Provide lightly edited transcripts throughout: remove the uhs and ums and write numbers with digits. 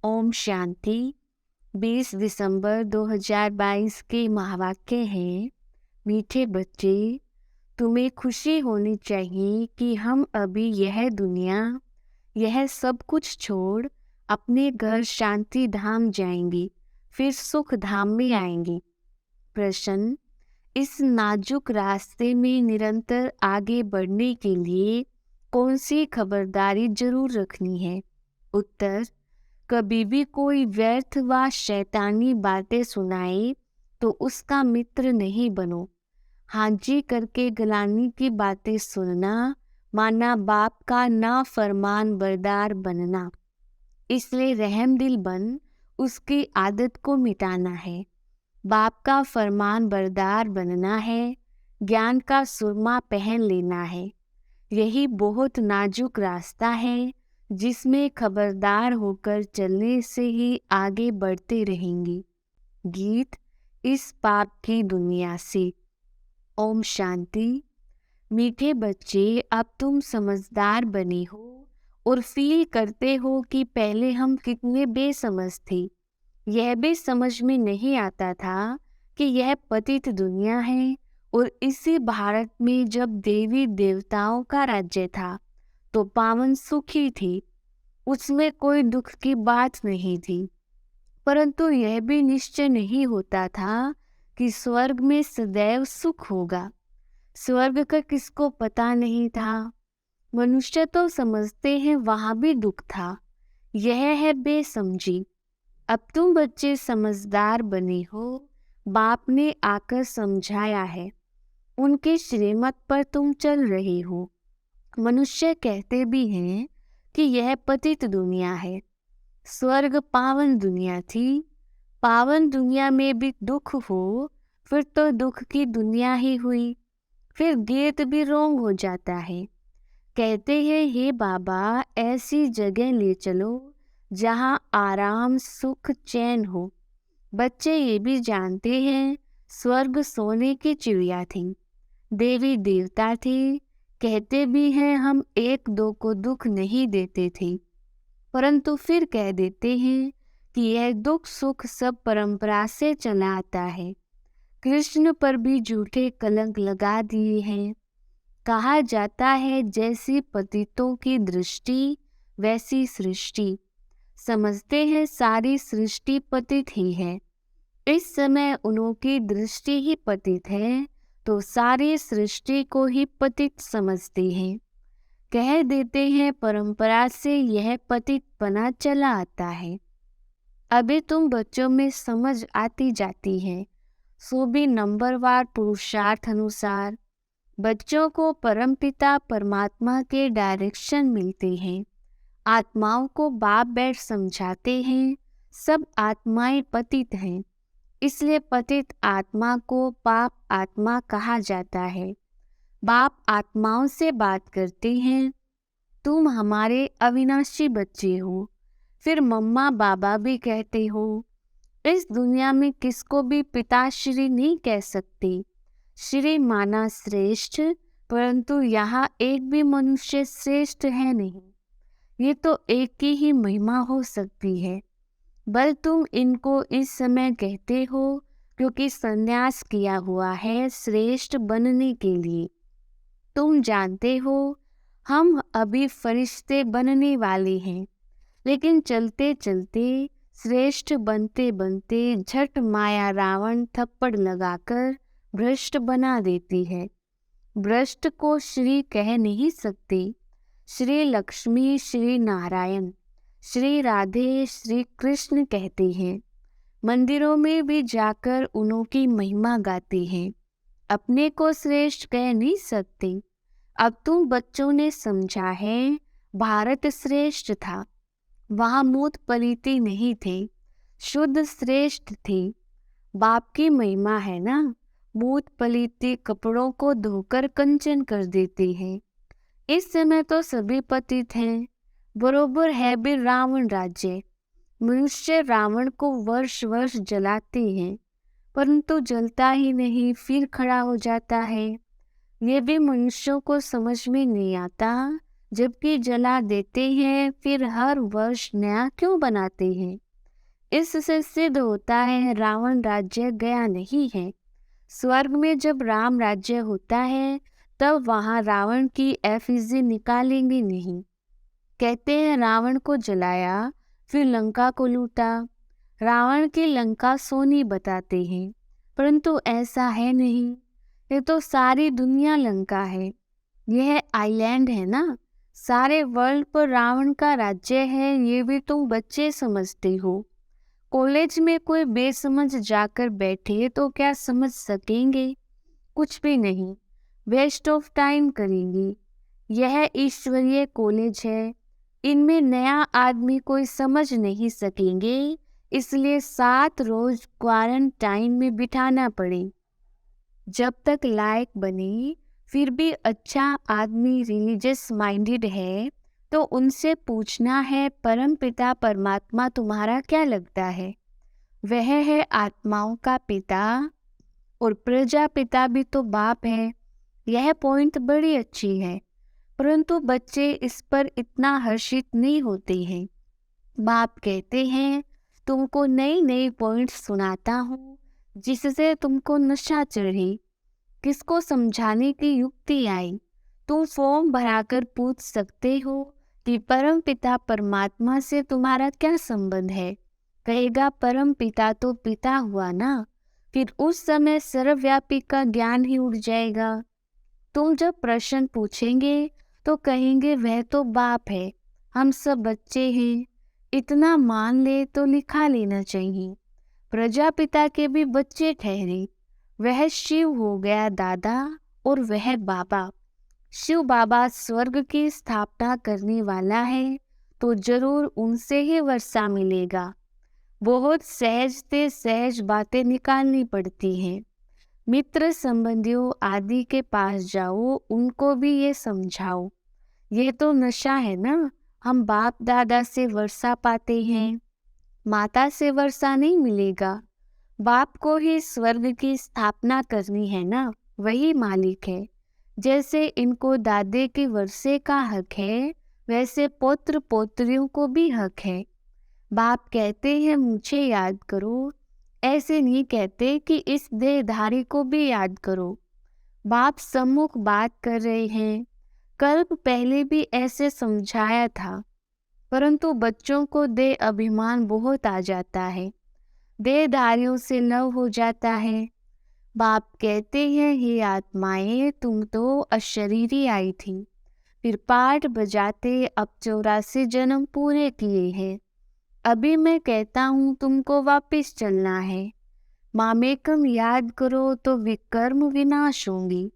ओम शांति। 20 दिसंबर 2022 के महावाक्य हैं, मीठे बच्चे, तुम्हें खुशी होनी चाहिए कि हम अभी यह दुनिया, यह सब कुछ छोड़ अपने घर शांति धाम जाएंगे, फिर सुख धाम में आएंगे। प्रश्न: इस नाजुक रास्ते में निरंतर आगे बढ़ने के लिए कौन सी खबरदारी जरूर रखनी है? उत्तर: कभी भी कोई व्यर्थ व शैतानी बातें सुनाए तो उसका मित्र नहीं बनो। हांजी करके गलानी की बातें सुनना माना बाप का ना फरमान बरदार बनना। इसलिए रहम दिल बन उसकी आदत को मिटाना है। बाप का फरमान बरदार बनना है, ज्ञान का सुरमा पहन लेना है। यही बहुत नाजुक रास्ता है जिसमें खबरदार होकर चलने से ही आगे बढ़ते रहेंगे। गीत इस पाप की दुनिया से। ओम शांति। मीठे बच्चे, अब तुम समझदार बने हो और फील करते हो कि पहले हम कितने बेसमझ थे। यह भी समझ में नहीं आता था कि यह पतित दुनिया है और इसी भारत में जब देवी देवताओं का राज्य था तो पावन सुखी थी, उसमें कोई दुख की बात नहीं थी। परंतु यह भी निश्चय नहीं होता था कि स्वर्ग में सदैव सुख होगा। स्वर्ग का किसको पता नहीं था। मनुष्य तो समझते हैं वहां भी दुख था। यह है बेसमझी। अब तुम बच्चे समझदार बने हो, बाप ने आकर समझाया है, उनके श्रीमत पर तुम चल रहे हो। मनुष्य कहते भी हैं कि यह पतित दुनिया है। स्वर्ग पावन दुनिया थी। पावन दुनिया में भी दुख हो फिर तो दुख की दुनिया ही हुई। फिर गीत भी रोंग हो जाता है। कहते हैं, हे बाबा, ऐसी जगह ले चलो जहाँ आराम सुख चैन हो। बच्चे ये भी जानते हैं स्वर्ग सोने की चिड़िया थी, देवी देवता थे। कहते भी हैं हम एक दो को दुख नहीं देते थे, परंतु फिर कह देते हैं कि यह दुख सुख सब परंपरा से चला आता है। कृष्ण पर भी झूठे कलंक लगा दिए हैं। कहा जाता है जैसी पतितों की दृष्टि वैसी सृष्टि। समझते हैं सारी सृष्टि पतित ही है। इस समय उनकी दृष्टि ही पतित है तो सारी सृष्टि को ही पतित समझते हैं। कह देते हैं परंपरा से यह पतित पना चला आता है। अभी तुम बच्चों में समझ आती जाती है, सो भी नंबरवार पुरुषार्थ अनुसार। बच्चों को परमपिता परमात्मा के डायरेक्शन मिलते हैं। आत्माओं को बाप बैठ समझाते हैं सब आत्माएं पतित हैं, इसलिए पतित आत्मा को पाप आत्मा कहा जाता है। बाप आत्माओं से बात करते हैं, तुम हमारे अविनाशी बच्चे हो। फिर मम्मा बाबा भी कहते हो। इस दुनिया में किसको भी पिताश्री नहीं कह सकते। श्री माना श्रेष्ठ, परंतु यहाँ एक भी मनुष्य श्रेष्ठ है नहीं। ये तो एक की ही महिमा हो सकती है। बल तुम इनको इस समय कहते हो क्योंकि संन्यास किया हुआ है श्रेष्ठ बनने के लिए। तुम जानते हो हम अभी फरिश्ते बनने वाले हैं, लेकिन चलते चलते श्रेष्ठ बनते बनते झट माया रावण थप्पड़ लगाकर भ्रष्ट बना देती है। भ्रष्ट को श्री कह नहीं सकते। श्री लक्ष्मी, श्री नारायण, श्री राधे, श्री कृष्ण कहते हैं। मंदिरों में भी जाकर उनकी महिमा गाते हैं। अपने को श्रेष्ठ कह नहीं सकते। अब तुम बच्चों ने समझा है भारत श्रेष्ठ था। वहाँ मूत पलीती नहीं थे, शुद्ध श्रेष्ठ थे। बाप की महिमा है ना, मूत पलीती कपड़ों को धोकर कंचन कर देते हैं। इस समय तो सभी पतित हैं। बरोबर है भी रावण राज्य। मनुष्य रावण को वर्ष वर्ष जलाते हैं, परंतु जलता ही नहीं, फिर खड़ा हो जाता है। ये भी मनुष्यों को समझ में नहीं आता। जबकि जला देते हैं, फिर हर वर्ष नया क्यों बनाते हैं? इससे सिद्ध होता है रावण राज्य गया नहीं है। स्वर्ग में जब राम राज्य होता है तब वहां रावण की एफिजी निकालेंगे नहीं। कहते हैं रावण को जलाया, फिर लंका को लूटा। रावण की लंका सोनी बताते हैं, परंतु ऐसा है नहीं। ये तो सारी दुनिया लंका है। यह आइलैंड है ना। सारे वर्ल्ड पर रावण का राज्य है, ये भी तुम बच्चे समझते हो। कॉलेज में कोई बेसमझ जाकर बैठे तो क्या समझ सकेंगे? कुछ भी नहीं, वेस्ट ऑफ टाइम करेंगे। यह ईश्वरीय कॉलेज है, इनमें नया आदमी कोई समझ नहीं सकेंगे, इसलिए 7 रोज क्वारंटाइन में बिठाना पड़े। जब तक लायक बने, फिर भी अच्छा आदमी रिलीजियस माइंडेड है तो उनसे पूछना है, परम पिता परमात्मा तुम्हारा क्या लगता है? वह है आत्माओं का पिता और प्रजापिता भी तो बाप है। यह पॉइंट बड़ी अच्छी है, परंतु बच्चे इस पर इतना हर्षित नहीं होते हैं। बाप कहते हैं तुमको नई नई पॉइंट्स सुनाता हूँ जिससे तुमको नशा चढ़े। किसको समझाने की युक्ति आई? तुम फॉर्म भराकर पूछ सकते हो कि परम पिता परमात्मा से तुम्हारा क्या संबंध है। कहेगा परम पिता तो पिता हुआ ना। फिर उस समय सर्वव्यापी का ज्ञान ही उड़ जाएगा। तुम जब प्रश्न पूछेंगे तो कहेंगे वह तो बाप है, हम सब बच्चे हैं। इतना मान ले तो लिखा लेना चाहिए। प्रजापिता के भी बच्चे ठहरे। वह शिव हो गया दादा और वह बाबा। शिव बाबा स्वर्ग की स्थापना करने वाला है तो जरूर उनसे ही वर्षा मिलेगा। बहुत सहज से सहज बातें निकालनी पड़ती हैं। मित्र संबंधियों आदि के पास जाओ, उनको भी ये समझाओ। ये तो नशा है ना। हम बाप दादा से वर्षा पाते हैं, माता से वर्षा नहीं मिलेगा। बाप को ही स्वर्ग की स्थापना करनी है ना, वही मालिक है। जैसे इनको दादे के वर्षे का हक है, वैसे पौत्र पौत्रियों को भी हक है। बाप कहते हैं मुझे याद करो, ऐसे नहीं कहते कि इस देहधारी को भी याद करो। बाप सम्मुख बात कर रहे हैं। कल्प पहले भी ऐसे समझाया था, परंतु बच्चों को देह अभिमान बहुत आ जाता है, देहधारियों से लव हो जाता है। बाप कहते हैं हे आत्माएं, तुम तो अशरीरी आई थी, फिर पाठ बजाते अब 84 जन्म पूरे किए हैं। अभी मैं कहता हूँ तुमको वापिस चलना है। मामेकम याद करो तो विकर्म विनाश होंगी।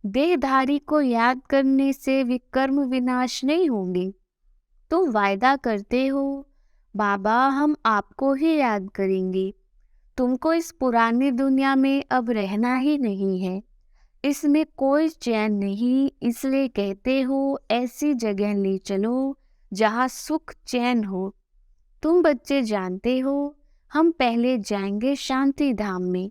देहधारी को याद करने से विकर्म विनाश नहीं होंगे। तुम वायदा करते हो बाबा हम आपको ही याद करेंगे। तुमको इस पुरानी दुनिया में अब रहना ही नहीं है, इसमें कोई चैन नहीं, इसलिए कहते हो ऐसी जगह ले चलो जहाँ सुख चैन हो। तुम बच्चे जानते हो हम पहले जाएंगे शांति धाम में।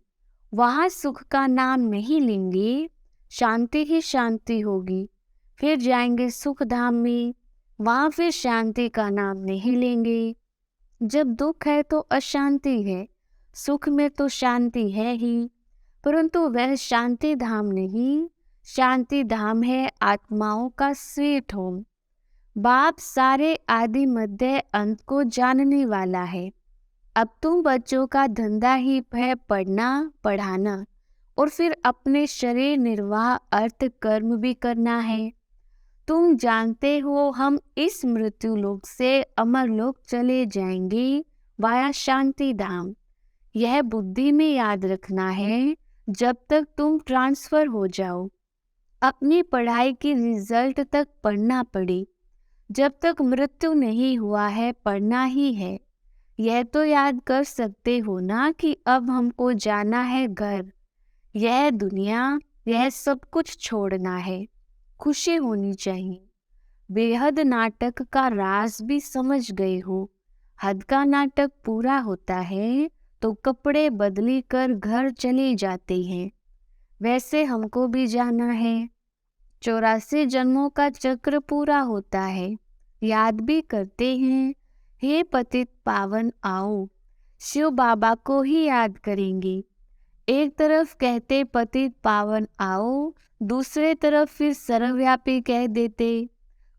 वहाँ सुख का नाम नहीं लेंगे, शांति ही शांति होगी। फिर जाएंगे सुख धाम में, वहाँ फिर शांति का नाम नहीं लेंगे। जब दुख है तो अशांति है, सुख में तो शांति है ही, परंतु वह शांति धाम नहीं, शांति धाम है आत्माओं का स्वीट होम। बाप सारे आदि मध्य अंत को जानने वाला है। अब तुम बच्चों का धंधा ही है पढ़ना पढ़ाना, और फिर अपने शरीर निर्वाह अर्थ कर्म भी करना है। तुम जानते हो हम इस मृत्यु लोक से अमर लोक चले जाएंगे वाया शांति धाम। यह बुद्धि में याद रखना है जब तक तुम ट्रांसफर हो जाओ। अपनी पढ़ाई की रिजल्ट तक पढ़ना पड़े, जब तक मृत्यु नहीं हुआ है पढ़ना ही है। यह तो याद कर सकते हो ना कि अब हमको जाना है घर। यह दुनिया, यह सब कुछ छोड़ना है, खुशी होनी चाहिए। बेहद नाटक का राज भी समझ गए हो। हद का नाटक पूरा होता है तो कपड़े बदली कर घर चले जाते हैं। वैसे हमको भी जाना है। 84 जन्मों का चक्र पूरा होता है, याद भी करते हैं। हे पतित पावन आओ, शिव बाबा को ही याद करेंगे। एक तरफ कहते पतित पावन आओ, दूसरे तरफ फिर सर्वव्यापी कह देते,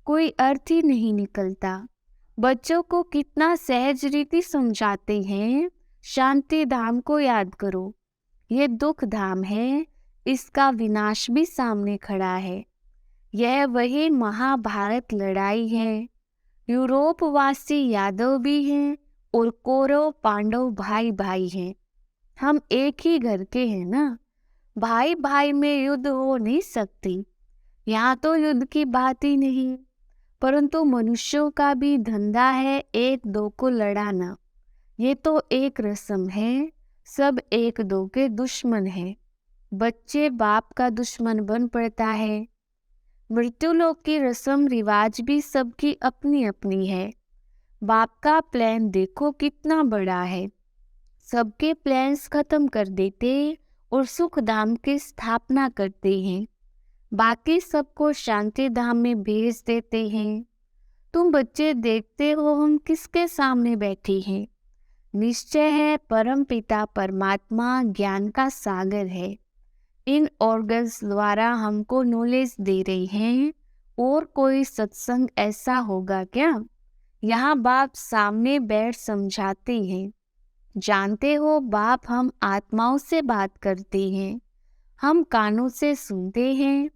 कोई अर्थ ही नहीं निकलता। बच्चों को कितना सहज रीति समझाते हैं, शांति धाम को याद करो, ये दुख धाम है, इसका विनाश भी सामने खड़ा है। यह वही महाभारत लड़ाई है। यूरोपवासी यादव भी हैं और कौरव पांडव भाई भाई हैं। हम एक ही घर के हैं ना, भाई भाई में युद्ध हो नहीं सकती। यहाँ तो युद्ध की बात ही नहीं, परंतु मनुष्यों का भी धंधा है एक दो को लड़ाना। ये तो एक रस्म है, सब एक दो के दुश्मन हैं। बच्चे बाप का दुश्मन बन पड़ता है। मृत्युलोक की रस्म रिवाज भी सबकी अपनी अपनी है। बाप का प्लान देखो कितना बड़ा है, सबके प्लान्स खत्म कर देते और सुख धाम की स्थापना करते हैं, बाकी सबको शांति धाम में भेज देते हैं। तुम बच्चे देखते हो हम किसके सामने बैठे हैं। निश्चय है परम पिता परमात्मा ज्ञान का सागर है। इन ऑर्गन्स द्वारा हमको नॉलेज दे रही हैं। और कोई सत्संग ऐसा होगा क्या? यहाँ बाप सामने बैठ समझाते हैं। जानते हो बाप हम आत्माओं से बात करते हैं, हम कानों से सुनते हैं।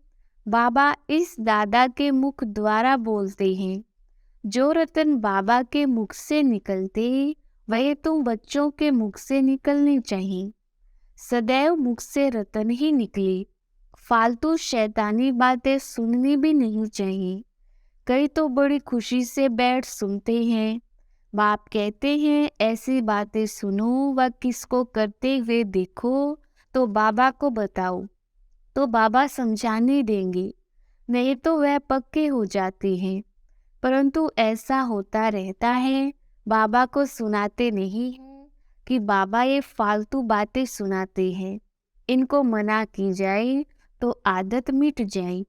बाबा इस दादा के मुख द्वारा बोलते हैं। जो रतन बाबा के मुख से निकलते वही तुम बच्चों के मुख से निकलने चाहिए। सदैव मुख से रतन ही निकले, फालतू शैतानी बातें सुननी भी नहीं चाहिए। कई तो बड़ी खुशी से बैठ सुनते हैं। बाप कहते हैं ऐसी बातें सुनो व किसको करते हुए देखो तो बाबा को बताओ, तो बाबा समझाने देंगे, नहीं तो वह पक्के हो जाते हैं। परंतु ऐसा होता रहता है, बाबा को सुनाते नहीं हैं कि बाबा ये फालतू बातें सुनाते हैं, इनको मना की जाए तो आदत मिट जाए।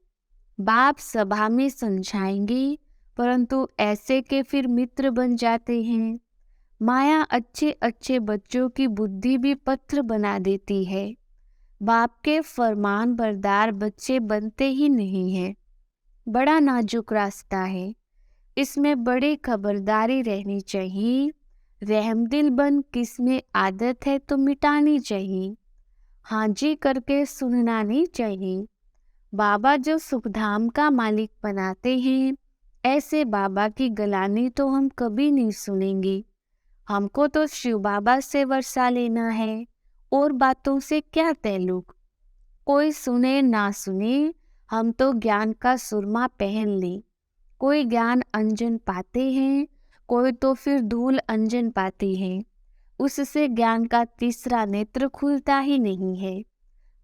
बाप सभा में समझाएंगे, परंतु ऐसे के फिर मित्र बन जाते हैं। माया अच्छे अच्छे बच्चों की बुद्धि भी पत्थर बना देती है। बाप के फरमान बरदार बच्चे बनते ही नहीं हैं। बड़ा नाजुक रास्ता है, इसमें बड़ी खबरदारी रहनी चाहिए। रहमदिल बन किसमें आदत है तो मिटानी चाहिए, हाँ जी करके सुनना नहीं चाहिए। बाबा जो सुखधाम का मालिक बनाते हैं, ऐसे बाबा की गलानी तो हम कभी नहीं सुनेंगे। हमको तो शिव बाबा से वर्षा लेना है, और बातों से क्या ताल्लुक। कोई सुने ना सुने, हम तो ज्ञान का सुरमा पहन लें। कोई ज्ञान अंजन पाते हैं, कोई तो फिर धूल अंजन पाते हैं। उससे ज्ञान का तीसरा नेत्र खुलता ही नहीं है।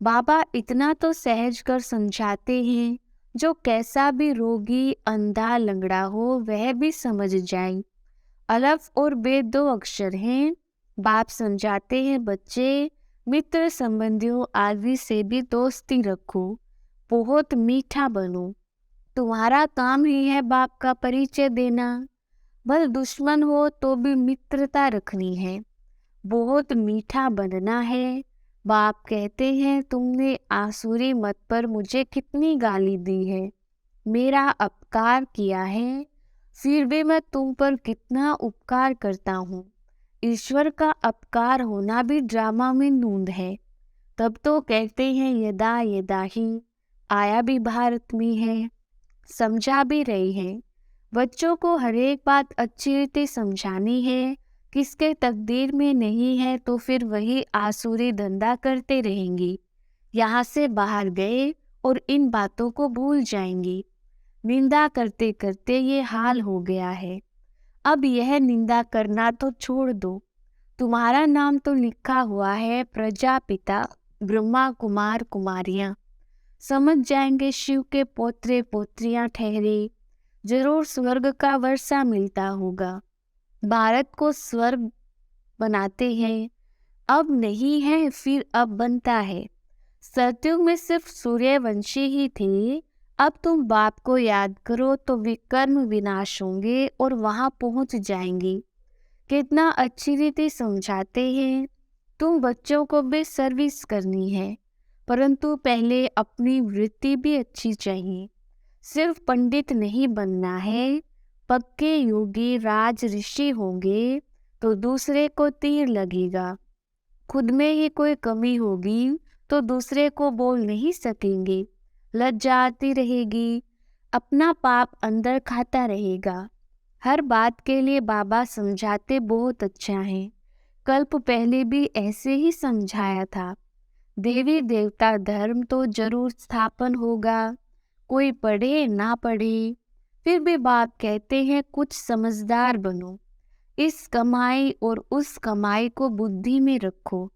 बाबा इतना तो सहज कर समझाते हैं, जो कैसा भी रोगी अंधा लंगड़ा हो वह भी समझ जाए। अलफ और बे 2 अक्षर हैं। बाप समझाते हैं बच्चे, मित्र संबंधियों आदि से भी दोस्ती रखो, बहुत मीठा बनो। तुम्हारा काम ही है बाप का परिचय देना। भले दुश्मन हो तो भी मित्रता रखनी है, बहुत मीठा बनना है। बाप कहते हैं तुमने आसुरी मत पर मुझे कितनी गाली दी है, मेरा अपकार किया है, फिर भी मैं तुम पर कितना उपकार करता हूँ। ईश्वर का अपकार होना भी ड्रामा में नूंद है। तब तो कहते हैं यदा यदा ही, आया भी भारत में है, समझा भी रही है। बच्चों को हर एक बात अच्छी रीति समझानी है। किसके तकदीर में नहीं है तो फिर वही आसुरी धंधा करते रहेंगे। यहाँ से बाहर गए और इन बातों को भूल जाएंगे। निंदा करते करते ये हाल हो गया है। अब यह निंदा करना तो छोड़ दो। तुम्हारा नाम तो लिखा हुआ है प्रजापिता ब्रह्मा कुमार कुमारियाँ। समझ जाएंगे शिव के पोत्रे पोत्रियां ठहरे, जरूर स्वर्ग का वर्षा मिलता होगा। भारत को स्वर्ग बनाते हैं, अब नहीं है फिर अब बनता है। सतयुग में सिर्फ सूर्यवंशी ही थे, अब तुम बाप को याद करो तो विकर्म विनाश होंगे और वहां पहुंच जाएंगी। कितना अच्छी रीति समझाते हैं। तुम बच्चों को भी सर्विस करनी है, परंतु पहले अपनी वृत्ति भी अच्छी चाहिए। सिर्फ पंडित नहीं बनना है। पक्के योगी राज ऋषि होंगे तो दूसरे को तीर लगेगा। खुद में ही कोई कमी होगी तो दूसरे को बोल नहीं सकेंगे। लज्जा आती रहेगी, अपना पाप अंदर खाता रहेगा। हर बात के लिए बाबा समझाते बहुत अच्छा है। कल्प पहले भी ऐसे ही समझाया था। देवी देवता धर्म तो जरूर स्थापन होगा, कोई पढ़े ना पढ़े। फिर भी बाप कहते हैं कुछ समझदार बनो, इस कमाई और उस कमाई को बुद्धि में रखो।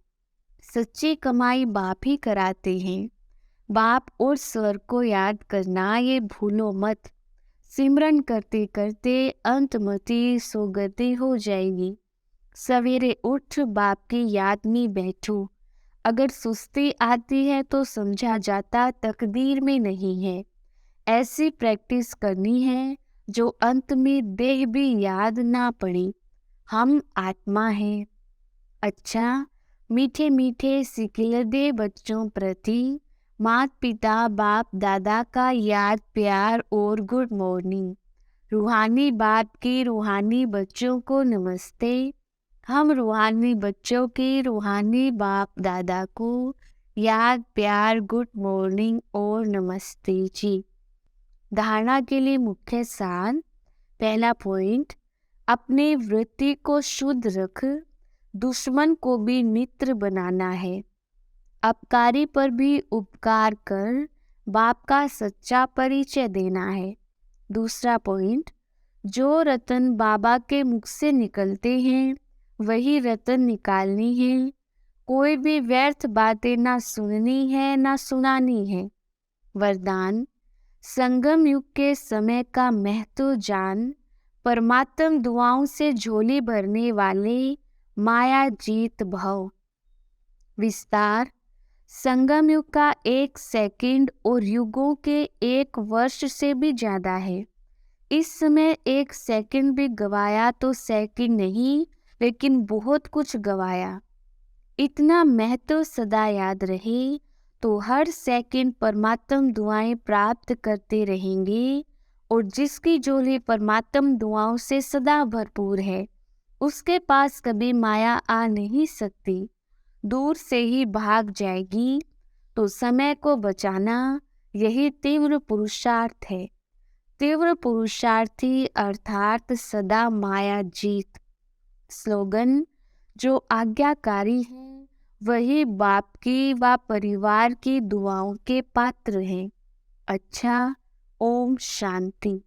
सच्ची कमाई बाप ही कराते हैं। बाप और स्वर को याद करना ये भूलो मत। सिमरन करते करते अंतमति सोगति हो जाएगी। सवेरे उठ बाप की याद में बैठो। अगर सुस्ती आती है तो समझा जाता तकदीर में नहीं है। ऐसी प्रैक्टिस करनी है जो अंत में देह भी याद ना पड़े। हम आत्मा हैं। अच्छा, मीठे मीठे सिकिलदे बच्चों प्रति माता पिता बाप दादा का याद प्यार और गुड मॉर्निंग। रूहानी बाप की रूहानी बच्चों को नमस्ते। हम रूहानी बच्चों की रूहानी बाप दादा को याद प्यार गुड मॉर्निंग और नमस्ते जी। धारणा के लिए मुख्य सार। पहला पॉइंट, अपने वृत्ति को शुद्ध रख। दुश्मन को भी मित्र बनाना है। अपकारी पर भी उपकार कर बाप का सच्चा परिचय देना है। दूसरा पॉइंट, जो रतन बाबा के मुख से निकलते हैं वही रतन निकालनी है। कोई भी व्यर्थ बातें ना सुननी है ना सुनानी है। वरदान, संगम युग के समय का महत्व जान। परमात्म दुआओं से झोली भरने वाले माया जीत भव। विस्तार, संगम युग का 1 सेकंड और युगों के 1 वर्ष से भी ज्यादा है। इस समय 1 सेकंड भी गवाया तो सेकंड नहीं लेकिन बहुत कुछ गवाया। इतना महत्व सदा याद रहे तो हर सेकंड परमात्म दुआएं प्राप्त करते रहेंगे। और जिसकी झोली परमात्म दुआओं से सदा भरपूर है उसके पास कभी माया आ नहीं सकती, दूर से ही भाग जाएगी। तो समय को बचाना यही तीव्र पुरुषार्थ है। तीव्र पुरुषार्थी अर्थात सदा माया जीत। स्लोगन, जो आज्ञाकारी है वही बाप की व परिवार की दुआओं के पात्र हैं। अच्छा, ओम शांति।